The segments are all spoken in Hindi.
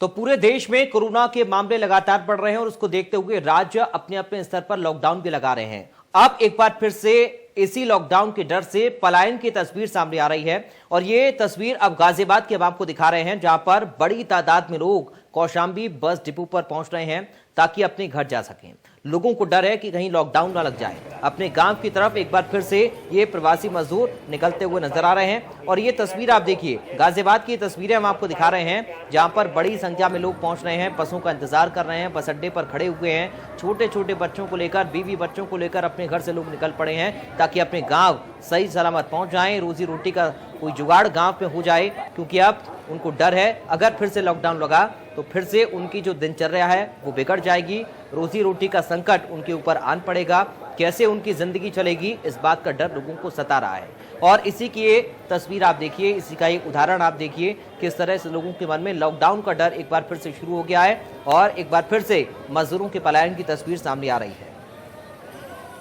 तो पूरे देश में कोरोना के मामले लगातार बढ़ रहे हैं और उसको देखते हुए राज्य अपने अपने स्तर पर लॉकडाउन भी लगा रहे हैं। अब एक बार फिर से इसी लॉकडाउन के डर से पलायन की तस्वीर सामने आ रही है और ये तस्वीर अब गाजियाबाद के अब आपको दिखा रहे हैं, जहां पर बड़ी तादाद में लोग कौशांबी बस डिपो पर पहुंच रहे हैं ताकि अपने घर जा सकें। लोगों को डर है कि कहीं लॉकडाउन ना लग जाए। अपने गांव की तरफ एक बार फिर से ये प्रवासी मजदूर निकलते हुए नजर आ रहे हैं और ये तस्वीर आप देखिए, गाजियाबाद की तस्वीरें हम आपको दिखा रहे हैं, जहां पर बड़ी संख्या में लोग पहुंच रहे हैं, बसों का इंतजार कर रहे हैं, बस अड्डे पर खड़े हुए हैं। छोटे छोटे बच्चों को लेकर, बीवी बच्चों को लेकर अपने घर से लोग निकल पड़े हैं ताकि अपने गाँव सही सलामत पहुंच जाएं, रोजी रोटी का कोई जुगाड़ गांव में हो जाए, क्योंकि अब उनको डर है अगर फिर से लॉकडाउन लगा तो फिर से उनकी जो दिनचर्या है वो बिगड़ जाएगी, रोजी रोटी का संकट उनके ऊपर आन पड़ेगा, कैसे उनकी जिंदगी चलेगी, इस बात का डर लोगों को सता रहा है। और इसी की ये तस्वीर आप देखिए, इसी का एक उदाहरण आप देखिए, किस तरह से लोगों के मन में लॉकडाउन का डर एक बार फिर से शुरू हो गया है और एक बार फिर से मजदूरों के पलायन की तस्वीर सामने आ रही है।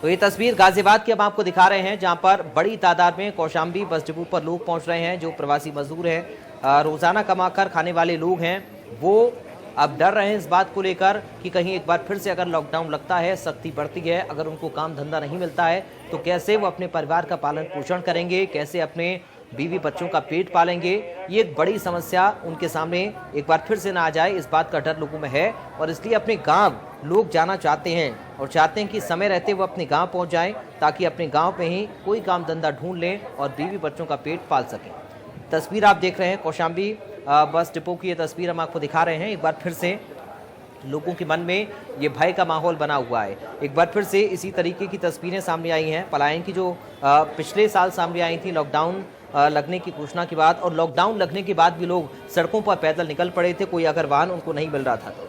तो ये तस्वीर गाजियाबाद की हम आपको दिखा रहे हैं, जहां पर बड़ी तादाद में कौशांबी बस डिपो पर लोग पहुंच रहे हैं। जो प्रवासी मजदूर हैं, रोजाना कमाकर खाने वाले लोग हैं, वो अब डर रहे हैं इस बात को लेकर कि कहीं एक बार फिर से अगर लॉकडाउन लगता है, सख्ती बढ़ती है, अगर उनको काम धंधा नहीं मिलता है तो कैसे वो अपने परिवार का पालन पोषण करेंगे, कैसे अपने बीवी बच्चों का पेट पालेंगे। ये एक बड़ी समस्या उनके सामने एक बार फिर से ना आ जाए, इस बात का डर लोगों में है और इसलिए अपने गांव लोग जाना चाहते हैं और चाहते हैं कि समय रहते वो अपने गांव पहुंच जाएं ताकि अपने गांव में ही कोई काम धंधा ढूंढ लें और बीवी बच्चों का पेट पाल सकें। तस्वीर आप देख रहे हैं कौशांबी बस डिपो की, ये तस्वीर हम आपको दिखा रहे हैं। एक बार फिर से लोगों के मन में ये भय का माहौल बना हुआ है। एक बार फिर से इसी तरीके की तस्वीरें सामने आई हैं, पलायन की जो पिछले साल सामने आई थी लॉकडाउन लगने की घोषणा के बाद, और लॉकडाउन लगने के बाद भी लोग सड़कों पर पैदल निकल पड़े थे, कोई अगर वाहन उनको नहीं मिल रहा था तो।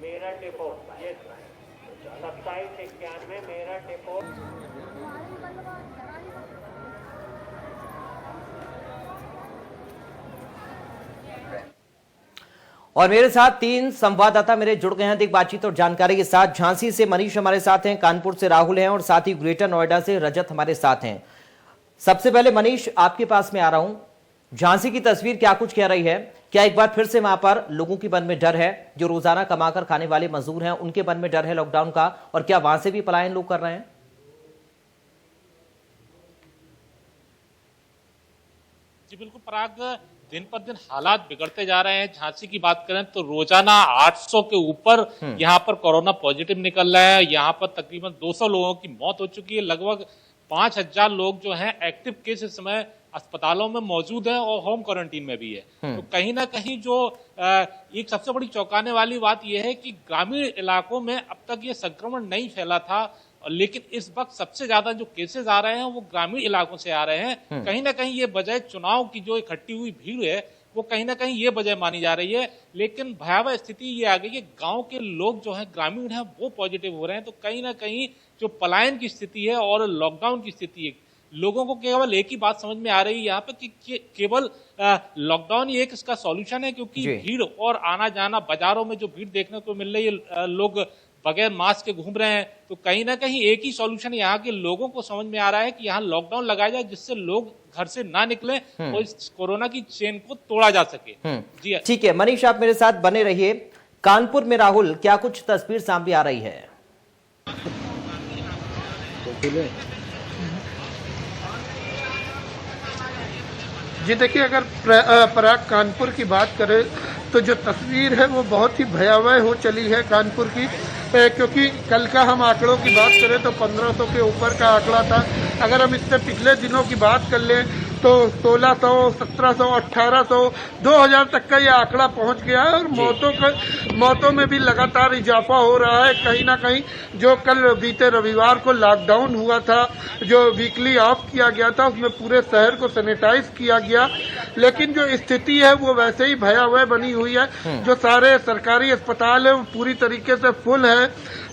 मेरा डिपो, ये 2791 मेरा डिपो। और मेरे साथ 3 संवाददाता मेरे जुड़ गए हैं अधिक बातचीत और जानकारी के साथ। झांसी से मनीष हमारे साथ हैं, कानपुर से राहुल हैं और साथ ही ग्रेटर नोएडा से रजत हमारे साथ हैं। सबसे पहले मनीष, आपके पास में आ रहा हूं, झांसी की तस्वीर क्या कुछ कह रही है? क्या एक बार फिर से वहां पर लोगों के मन में डर है, जो रोजाना कमाकर खाने वाले मजदूर हैं उनके मन में डर है लॉकडाउन का, और क्या वहां से भी पलायन लोग कर रहे हैं? जी बिल्कुल पराग, दिन पर दिन हालात बिगड़ते जा रहे हैं। झांसी की बात करें तो रोजाना 800 के ऊपर यहाँ पर कोरोना पॉजिटिव निकल रहा है। यहाँ पर तकरीबन 200 लोगों की मौत हो चुकी है। लगभग 5000 लोग जो हैं एक्टिव केस इस समय अस्पतालों में मौजूद है और होम क्वारंटीन में भी है। तो कहीं ना कहीं जो एक सबसे बड़ी चौंकाने वाली बात यह है कि ग्रामीण इलाकों में अब तक ये संक्रमण नहीं फैला था, लेकिन इस वक्त सबसे ज्यादा जो केसेस आ रहे हैं वो ग्रामीण इलाकों से आ रहे हैं। कहीं ना कहीं ये वजह चुनाव की जो इकट्ठी हुई भीड़ है वो कहीं ना कहीं ये वजह मानी जा रही है। लेकिन भयावह स्थिति ये आ गई कि गांव के लोग जो हैं, ग्रामीण हैं, वो पॉजिटिव हो रहे हैं। तो कहीं ना कहीं जो पलायन की स्थिति है और लॉकडाउन की स्थिति है, लोगों को केवल एक ही बात समझ में आ रही है यहाँ पे कि केवल लॉकडाउन ही एक इसका सॉल्यूशन है, क्योंकि भीड़ और आना जाना, बाजारों में जो भीड़ देखने को मिल रही है, लोग बगैर मास्क के घूम रहे हैं। तो कहीं ना कहीं एक ही सॉल्यूशन यहाँ के लोगों को समझ में आ रहा है कि यहाँ लॉकडाउन लगाया जाए, जिससे लोग घर से ना निकले और इस कोरोना की चेन को तोड़ा जा सके। जी ठीक है मनीष, आप मेरे साथ बने रहिए। कानपुर में राहुल, क्या कुछ तस्वीर सामने आ रही है? जी देखिए, अगर पराग कानपुर की बात करें तो जो तस्वीर है वो बहुत ही भयावह हो चली है कानपुर की, क्योंकि कल का हम आंकड़ों की बात करें तो 1500 के ऊपर का आंकड़ा था। अगर हम इससे पिछले दिनों की बात कर लें तो 1600, 1700, 1800, 2000 तक का ये आंकड़ा पहुंच गया है और मौतों में भी लगातार इजाफा हो रहा है। कहीं ना कहीं जो कल बीते रविवार को लॉकडाउन हुआ था, जो वीकली ऑफ किया गया था, उसमें पूरे शहर को सैनिटाइज किया गया, लेकिन जो स्थिति है वो वैसे ही भयावह बनी हुई है। जो सारे सरकारी अस्पताल है वो पूरी तरीके से फुल है।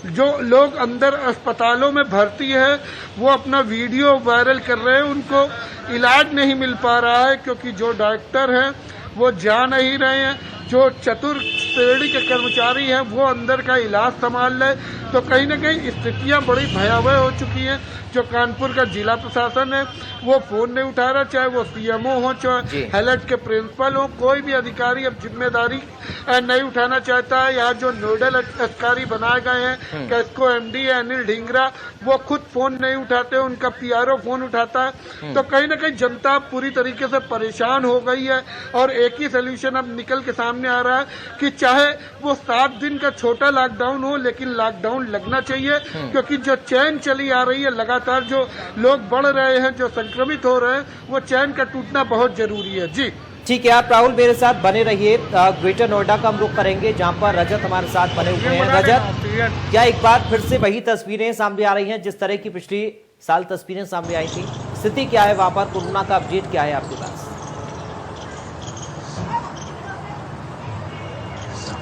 जो लोग अंदर अस्पतालों में भर्ती है वो अपना वीडियो वायरल कर रहे हैं, उनको इलाज नहीं नहीं मिल पा रहा है, क्योंकि जो डॉक्टर हैं वो जा नहीं रहे हैं, जो चतुर श्रेणी के कर्मचारी हैं वो अंदर का इलाज संभाल रहे। तो कहीं ना कहीं स्थितियां बड़ी भयावह हो चुकी हैं। जो कानपुर का जिला प्रशासन है वो फोन नहीं उठा रहा, चाहे वो सीएमओ हो, चाहे हेलट के प्रिंसिपल हो, कोई भी अधिकारी अब जिम्मेदारी नहीं उठाना चाहता है। यहाँ जो नोडल अधिकारी बनाए गए हैं कैस्को एमडी अनिल ढींगरा, वो खुद फोन नहीं उठाते, उनका पीआरओ फोन उठाता है। तो कहीं ना कहीं जनता पूरी तरीके से परेशान हो गई है और एक ही सोल्यूशन अब निकल के सामने आ रहा है कि चाहे वो 7 दिन का छोटा लॉकडाउन हो, लेकिन लॉकडाउन लगना चाहिए, क्योंकि जो चैन चली आ रही है, लगातार जो लोग बढ़ रहे हैं, जो संक्रमित हो रहे हैं, वो चैन का टूटना बहुत जरूरी है। जी ठीक है, आप राहुल मेरे साथ बने रहिए। ग्रेटर नोएडा का हम रुख करेंगे जहां पर रजत हमारे साथ बने हुए हैं। रजत, क्या एक बार फिर से वही तस्वीरें सामने आ रही हैं जिस तरह की पिछली साल तस्वीरें सामने आई थी? स्थिति क्या है वहां पर, कोरोना का अपडेट क्या है आपके पास?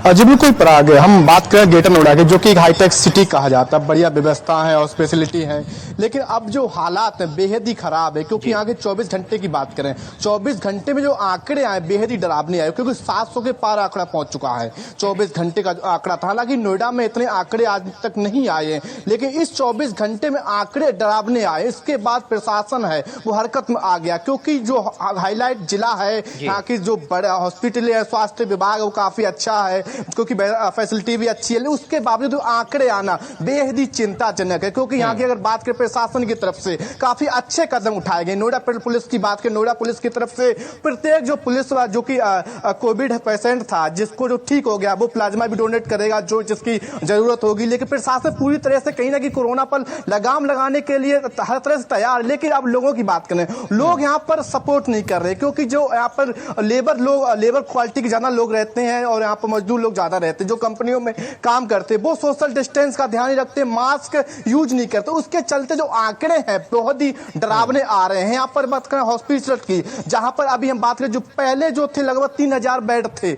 जी बिल्कुल पराग, हम बात करें ग्रेटर नोएडा की, जो कि एक हाईटेक सिटी कहा जाता है, बढ़िया व्यवस्था है और स्पेशलिटी है, लेकिन अब जो हालात हैं बेहद ही खराब है। क्योंकि यहाँ के 24 घंटे की बात करें, 24 घंटे में जो आंकड़े आए बेहद ही डरावने आए, क्योंकि 700 के पार आंकड़ा पहुंच चुका है 24 घंटे का आंकड़ा था। हालांकि नोएडा में इतने आंकड़े आज तक नहीं आए हैं, लेकिन इस 24 घंटे में आंकड़े डरावने आए। इसके बाद प्रशासन है वो हरकत में आ गया, क्योंकि जो हाईलाइट जिला है, यहाँ की जो बड़े हॉस्पिटल है, स्वास्थ्य विभाग है, वो काफी अच्छा है, क्योंकि फैसिलिटी भी अच्छी है। उसके बावजूद आंकड़े आना बेहद ही चिंताजनक है, क्योंकि यहाँ की अगर बात करें प्रशासन की तरफ से काफी अच्छे कदम उठाए गए। नोएडा पुलिस की बात करें, नोएडा पुलिस की तरफ से प्रत्येक जो पुलिस जो कि कोविड पेशेंट था, जिसको जो ठीक हो गया, वो प्लाज्मा भी डोनेट करेगा जो जिसकी जरूरत होगी। लेकिन प्रशासन पूरी तरह से कहीं ना कहीं कोरोना पर लगाम लगाने के लिए हर तरह से तैयार। लेकिन अब लोगों की बात करें, लोग यहाँ पर सपोर्ट नहीं कर रहे, क्योंकि जो यहाँ पर लेबर क्वालिटी के ज्यादा लोग रहते हैं और यहाँ पर मजदूर लोग ज्यादा रहते हैं, जो कंपनियों में काम करते हैं, वो सोशल डिस्टेंस का ध्यान नहीं रखते, मास्क यूज नहीं करते। उसके चलते जो आंकड़े हैं बहुत ही डरावने आ रहे हैं। यहाँ पर बात करें हॉस्पिटल की, जहां पर अभी हम बात करें, जो पहले जो थे लगभग 3000 बेड थे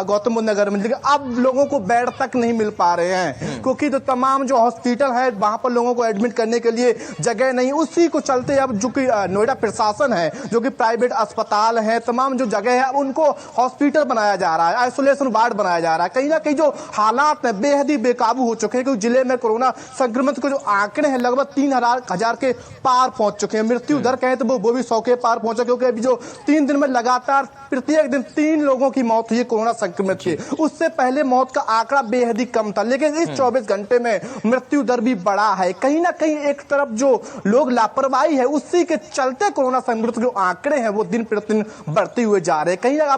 गौतम बुद्ध नगर में, लेकिन अब लोगों को बेड तक नहीं मिल पा रहे हैं, क्योंकि जो तमाम जो हॉस्पिटल है वहां पर लोगों को एडमिट करने के लिए जगह नहीं। उसी को चलते अब जो कि नोएडा प्रशासन है, जो कि प्राइवेट अस्पताल है, तमाम जो जगह है उनको हॉस्पिटल बनाया जा रहा है, आइसोलेशन वार्ड बनाया जा रहा है। कहीं ना कहीं जो हालात है बेहद ही बेकाबू हो चुके हैं, क्योंकि जिले में कोरोना संक्रमित के जो आंकड़े हैं लगभग 3000 के पार पहुंच चुके हैं। मृत्यु दर कहें तो वो भी 100 के पार पहुंचा, क्योंकि अभी जो 3 दिन में लगातार प्रत्येक दिन 3 लोगों की मौत हुई कोरोना संक्रमित की। उससे पहले मौत का आंकड़ा बेहद ही कम था, लेकिन इस 24 घंटे में मृत्यु दर भी बढ़ा है। कहीं ना कहीं एक तरफ जो लोग लापरवाही है, उसी के चलते कोरोना संक्रमित जो आंकड़े हैं वो दिन प्रतिदिन बढ़ते हुए जा रहे हैं। कहीं ना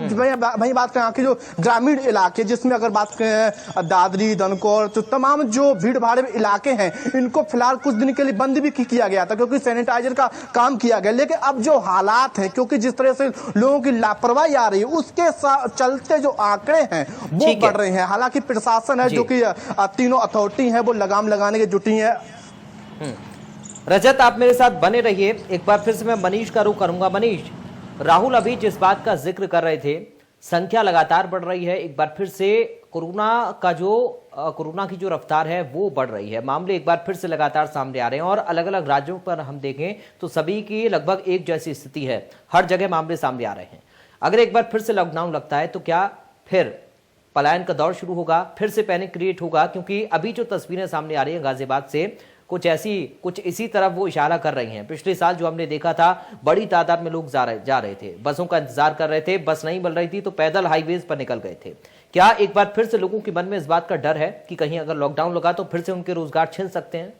वही बात करें, जो ग्रामीण इलाके, जिसमें अगर बात करें दादरी, दनकौर, तो तमाम जो भीड़ भाड़ इलाके हैं, इनको फिलहाल कुछ दिन के लिए बंद भी किया गया था, क्योंकि सैनिटाइजर का काम किया गया। लेकिन अब जो हालात हैं, क्योंकि जिस तरह से लोगों की लापरवाही आ रही है, उसके चलते जो आंकड़े हैं वो बढ़ रहे हैं। हालांकि प्रशासन है, जो कि तीनों अथॉरिटी है, वो लगाम लगाने की जुटी है। रजत, आप मेरे साथ बने रहिए। एक बार फिर से मैं मनीष का रुख करूंगा। मनीष, राहुल अभी जिस बात का जिक्र कर रहे थे, संख्या लगातार बढ़ रही है, एक बार फिर से कोरोना की जो रफ्तार है वो बढ़ रही है, मामले एक बार फिर से लगातार सामने आ रहे हैं और अलग अलग राज्यों पर हम देखें तो सभी की लगभग एक जैसी स्थिति है, हर जगह मामले सामने आ रहे हैं। अगर एक बार फिर से लॉकडाउन लगता है तो क्या फिर पलायन का दौर शुरू होगा, फिर से पैनिक क्रिएट होगा? क्योंकि अभी जो तस्वीरें सामने आ रही हैं गाजियाबाद से, कुछ इसी तरफ वो इशारा कर रही हैं। पिछले साल जो हमने देखा था, बड़ी तादाद में लोग जा रहे थे, बसों का इंतजार कर रहे थे, बस नहीं मिल रही थी तो पैदल हाईवेज पर निकल गए थे। क्या एक बार फिर से लोगों के मन में इस बात का डर है कि कहीं अगर लॉकडाउन लगा तो फिर से उनके रोजगार छिन सकते हैं?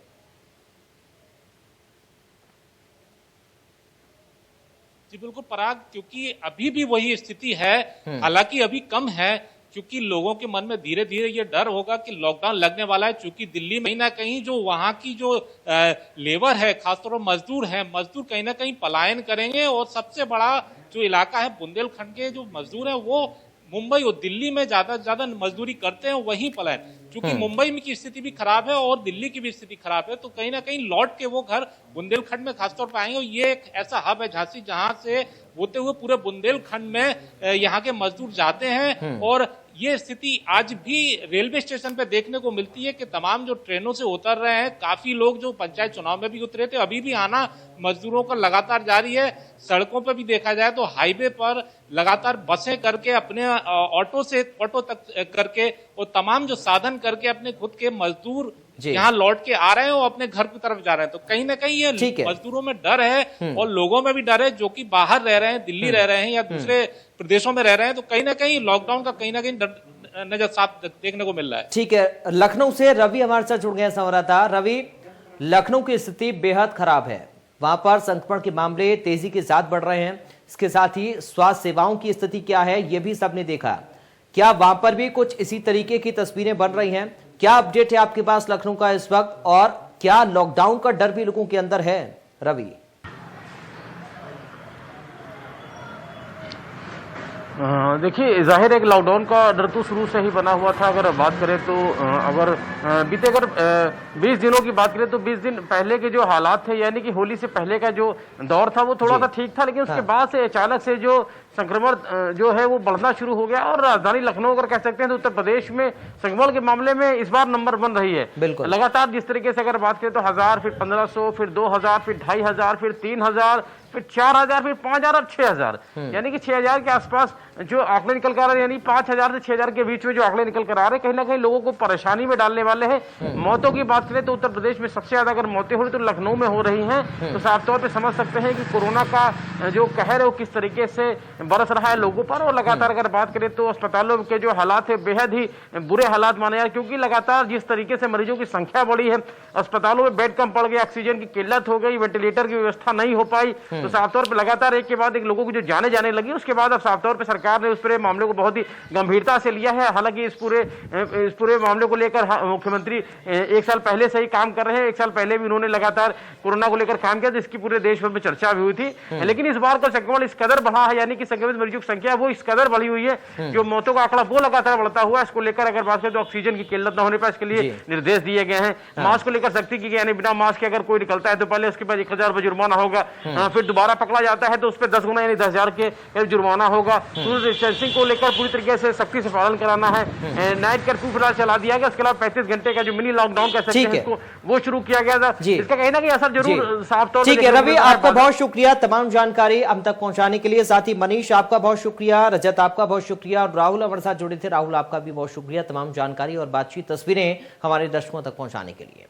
जी बिल्कुल पराग, क्योंकि अभी भी वही स्थिति है, हालांकि अभी कम है, क्योंकि लोगों के मन में धीरे धीरे ये डर होगा कि लॉकडाउन लगने वाला है। क्योंकि दिल्ली में कहीं ना कहीं जो वहां की जो लेबर है, खासतौर पर मजदूर है, मजदूर कहीं ना कहीं पलायन करेंगे और सबसे बड़ा जो इलाका है बुंदेलखंड के जो मजदूर है वो मुंबई और दिल्ली में ज्यादा मजदूरी करते हैं, वहीं पलायन। क्योंकि मुंबई में की स्थिति भी खराब है और दिल्ली की भी स्थिति खराब है, तो कहीं ना कहीं लौट के वो घर बुंदेलखंड में खासतौर पर आएंगे। और ये एक ऐसा हब है झांसी, जहां से होते हुए पूरे बुंदेलखंड में यहाँ के मजदूर जाते हैं और ये स्थिति आज भी रेलवे स्टेशन पे देखने को मिलती है कि तमाम जो ट्रेनों से उतर रहे हैं, काफी लोग जो पंचायत चुनाव में भी उतरे थे, अभी भी आना मजदूरों का लगातार जारी है। सड़कों पर भी देखा जाए तो हाईवे पर लगातार बसें करके, अपने ऑटो तक करके और तमाम जो साधन करके अपने खुद के मजदूर यहाँ लौट के आ रहे हैं और अपने घर की तरफ जा रहे हैं। तो कहीं ना कहीं ये मजदूरों में डर है और लोगों में भी डर है, जो कि बाहर रह रहे हैं, दिल्ली रह रहे हैं या दूसरे प्रदेशों में रह रहे हैं। तो कहीं ना कहीं लॉकडाउन का कहीं ना कहीं डर नजर साफ देखने को मिल रहा है। ठीक है, लखनऊ से रवि हमारे साथ जुड़ गए संवाददाता। रवि, लखनऊ की स्थिति बेहद खराब है, वहां पर संक्रमण के मामले तेजी के साथ बढ़ रहे हैं, इसके साथ ही स्वास्थ्य सेवाओं की स्थिति क्या है ये भी सबने देखा। क्या वहां पर भी कुछ इसी तरीके की तस्वीरें बन रही हैं? क्या अपडेट है आपके पास लखनऊ का इस वक्त, और क्या लॉकडाउन का डर भी लोगों के अंदर है? रवि, देखिए, जाहिर है कि लॉकडाउन का डर तो शुरू से ही बना हुआ था। अगर बात करें तो अगर 20 दिनों की बात करें तो 20 दिन पहले के जो हालात थे, यानी कि होली से पहले का जो दौर था वो थोड़ा सा ठीक था, लेकिन उसके बाद से अचानक से जो संक्रमण जो है वो बढ़ना शुरू हो गया। और राजधानी लखनऊ अगर कह सकते हैं तो उत्तर प्रदेश में संक्रमण के मामले में इस बार नंबर 1 रही है। लगातार जिस तरीके से अगर बात करें तो 1000, फिर 1500, फिर 2000, फिर 2500, फिर 3000, फिर 4000, फिर 5000 और 6000, यानी कि 6000 के आसपास जो आंकड़े निकल कर आ रहे हैं, यानी 5000 से 6000 के बीच में जो आंकड़े निकल कर आ रहे हैं, कहीं ना कहीं लोगों को परेशानी में डालने वाले हैं। मौतों की बात करें तो उत्तर प्रदेश में सबसे ज्यादा अगर मौतें हो रही तो लखनऊ में हो रही हैं। तो साफ तौर पर समझ सकते हैं कि कोरोना का जो कहर है वो किस तरीके से बरस रहा है लोगों पर। और लगातार अगर बात करें तो अस्पतालों के जो हालात है बेहद ही बुरे हालात माने जाए, क्योंकि लगातार जिस तरीके से मरीजों की संख्या बढ़ी है, अस्पतालों में बेड कम पड़ गए, ऑक्सीजन की किल्लत हो गई, वेंटिलेटर की व्यवस्था नहीं हो पाई। तो साफ तौर पर लगातार एक के बाद एक लोगों को जो जाने लगी, उसके बाद अब साफ तौर पर सरकार ने उस पूरे मामले को बहुत ही गंभीरता से लिया है। हालांकि इस पूरे मामले को लेकर मुख्यमंत्री 1 साल पहले से ही काम कर रहे हैं। 1 साल पहले भी उन्होंने लगातार कोरोना को लेकर काम किया, जिसकी पूरे देश भर में चर्चा भी हुई थी। लेकिन इस बार का संक्रमण इस कदर बढ़ा है, यानी कि संक्रमित मरीजों की संख्या वो इस कदर बढ़ी हुई है, जो मौतों का आंकड़ा वो लगातार बढ़ता हुआ है। इसको लेकर अगर बात करें तो ऑक्सीजन की किल्लत न होने पर इसके लिए निर्देश दिए गए हैं। मास्क को लेकर सख्ती की गई, यानी बिना मास्क के अगर कोई निकलता है तो पहले उसके पास 1000 रुपये जुर्माना होगा, फिर दोबारा पकड़ा जाता है तो उस पर 10 गुना यानी 10,000 के जुर्माना होगा। सोशल डिस्टेंसिंग को लेकर पूरी तरीके से सख्ती से पालन कराना है। नाइट कर्फ्यू फिलहाल चला दिया गया, इसके अलावा 35 घंटे का जो मिनी लॉकडाउन कह सकते हैं इसको वो शुरू किया गया था। इसका कहीं ना कहीं असर जरूर साफ तौर पर। ठीक है रवि, आपका बहुत शुक्रिया तमाम जानकारी हम तक पहुंचाने के लिए। साथ ही मनीष आपका बहुत शुक्रिया, रजत आपका बहुत शुक्रिया, और राहुल हमारे साथ जुड़े थे, राहुल आपका भी बहुत शुक्रिया तमाम जानकारी और बातचीत तस्वीरें हमारे दर्शकों तक पहुंचाने के लिए।